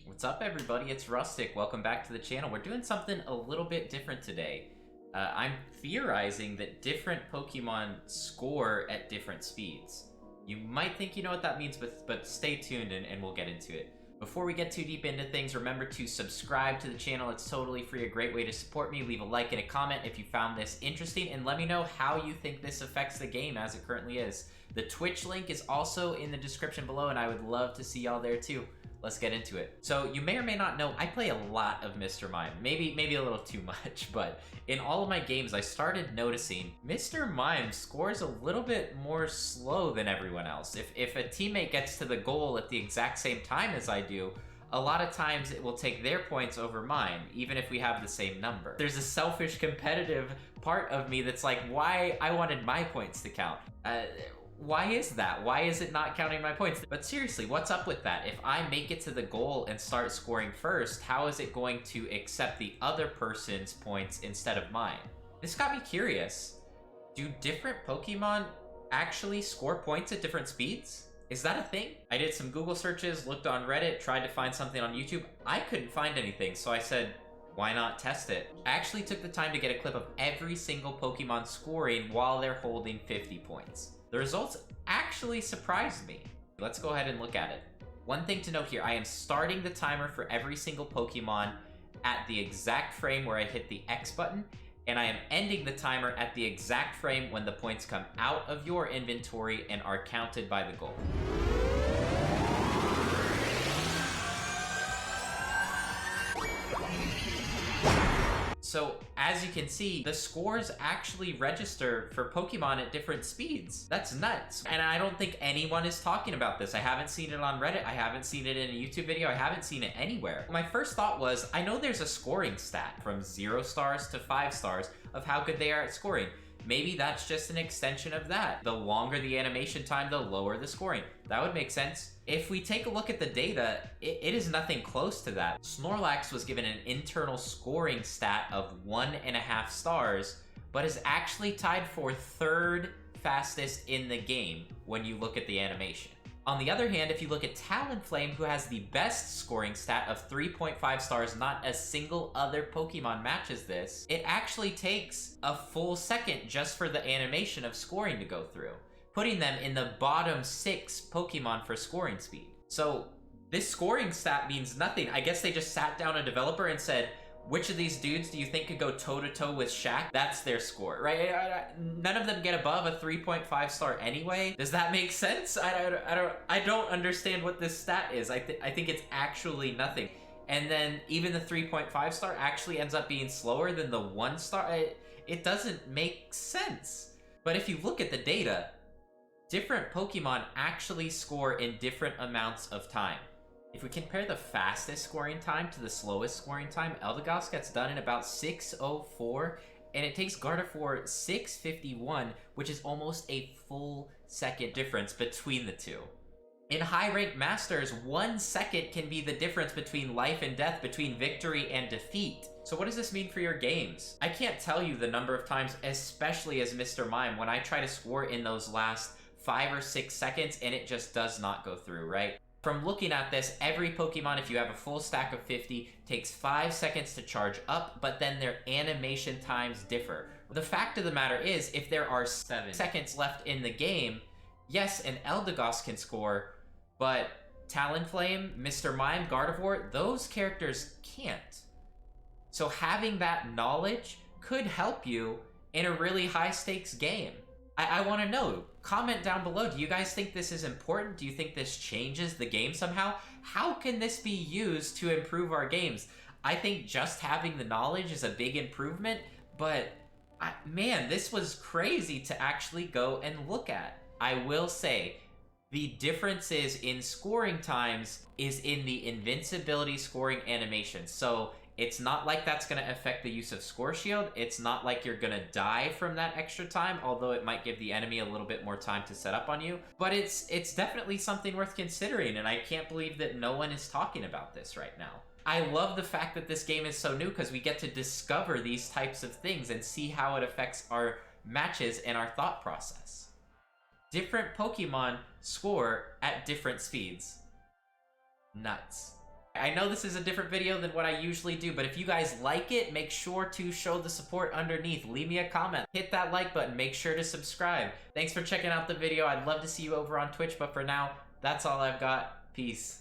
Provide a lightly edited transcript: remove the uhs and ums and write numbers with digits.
What's up, everybody? It's Rustic. Welcome back to the channel. We're doing something a little bit different today. I'm theorizing that different Pokemon score at different speeds. You might think you know what that means, but stay tuned and we'll get into it. Before we get too deep into things, remember to subscribe to the channel. It's totally free, a great way to support me. Leave a like and a comment if you found this interesting, and let me know how you think this affects the game as it currently is. The Twitch link is also in the description below, and I would love to see y'all there too. Let's get into it. So you may or may not know, I play a lot of Mr. Mime. Maybe a little too much, but in all of my games, I started noticing Mr. Mime scores a little bit more slow than everyone else. If a teammate gets to the goal at the exact same time as I do, a lot of times it will take their points over mine, even if we have the same number. There's a selfish, competitive part of me that's like, why I wanted my points to count. Why is that? Why is it not counting my points? But seriously, what's up with that? If I make it to the goal and start scoring first, how is it going to accept the other person's points instead of mine? This got me curious. Do different Pokemon actually score points at different speeds? Is that a thing? I did some Google searches, looked on Reddit, tried to find something on YouTube. I couldn't find anything, so I said, why not test it? I actually took the time to get a clip of every single Pokemon scoring while they're holding 50 points. The results actually surprised me. Let's go ahead and look at it. One thing to note here, I am starting the timer for every single Pokemon at the exact frame where I hit the X button, and I am ending the timer at the exact frame when the points come out of your inventory and are counted by the goal. So, as you can see, the scores actually register for Pokemon at different speeds. That's nuts. And I don't think anyone is talking about this. I haven't seen it on Reddit. I haven't seen it in a YouTube video. I haven't seen it anywhere. My first thought was, I know there's a scoring stat from 0 stars to 5 stars of how good they are at scoring. Maybe that's just an extension of that. The longer the animation time, the lower the scoring. That would make sense. If we take a look at the data, it is nothing close to that. Snorlax was given an internal scoring stat of 1.5 stars, but is actually tied for 3rd fastest in the game when you look at the animation. On the other hand, if you look at Talonflame, who has the best scoring stat of 3.5 stars, not a single other Pokemon matches this, it actually takes a full second just for the animation of scoring to go through, putting them in the bottom 6 Pokemon for scoring speed. So this scoring stat means nothing. I guess they just sat down a developer and said, which of these dudes do you think could go toe-to-toe with Shaq? That's their score, right? None of them get above a 3.5 star anyway. Does that make sense? I don't understand what this stat is. I think it's actually nothing. And then even the 3.5 star actually ends up being slower than the 1 star. It doesn't make sense. But if you look at the data, different Pokemon actually score in different amounts of time. If we compare the fastest scoring time to the slowest scoring time, Eldegoss gets done in about 6:04, and it takes Gardevoir 6:51, which is almost a full second difference between the two. In high-ranked Masters, 1 second can be the difference between life and death, between victory and defeat. So what does this mean for your games? I can't tell you the number of times, especially as Mr. Mime, when I try to score in those last 5 or 6 seconds and it just does not go through, right? From looking at this, every Pokemon, if you have a full stack of 50, takes 5 seconds to charge up, but then their animation times differ. The fact of the matter is, if there are 7 seconds left in the game, yes, an Eldegoss can score, but Talonflame, Mr. Mime, Gardevoir, those characters can't. So having that knowledge could help you in a really high-stakes game. I want to know. Comment down below. Do you guys think this is important? Do you think this changes the game somehow? How can this be used to improve our games? I think just having the knowledge is a big improvement, but man, this was crazy to actually go and look at. I will say, the differences in scoring times is in the invincibility scoring animation. So it's not like that's going to affect the use of Score Shield. It's not like you're going to die from that extra time, although it might give the enemy a little bit more time to set up on you. But it's definitely something worth considering, and I can't believe that no one is talking about this right now. I love the fact that this game is so new because we get to discover these types of things and see how it affects our matches and our thought process. Different Pokemon score at different speeds. Nuts. I know this is a different video than what I usually do, but if you guys like it, make sure to show the support underneath. Leave me a comment, hit that like button, make sure to subscribe. Thanks for checking out the video. I'd love to see you over on Twitch, but for now, that's all I've got. Peace.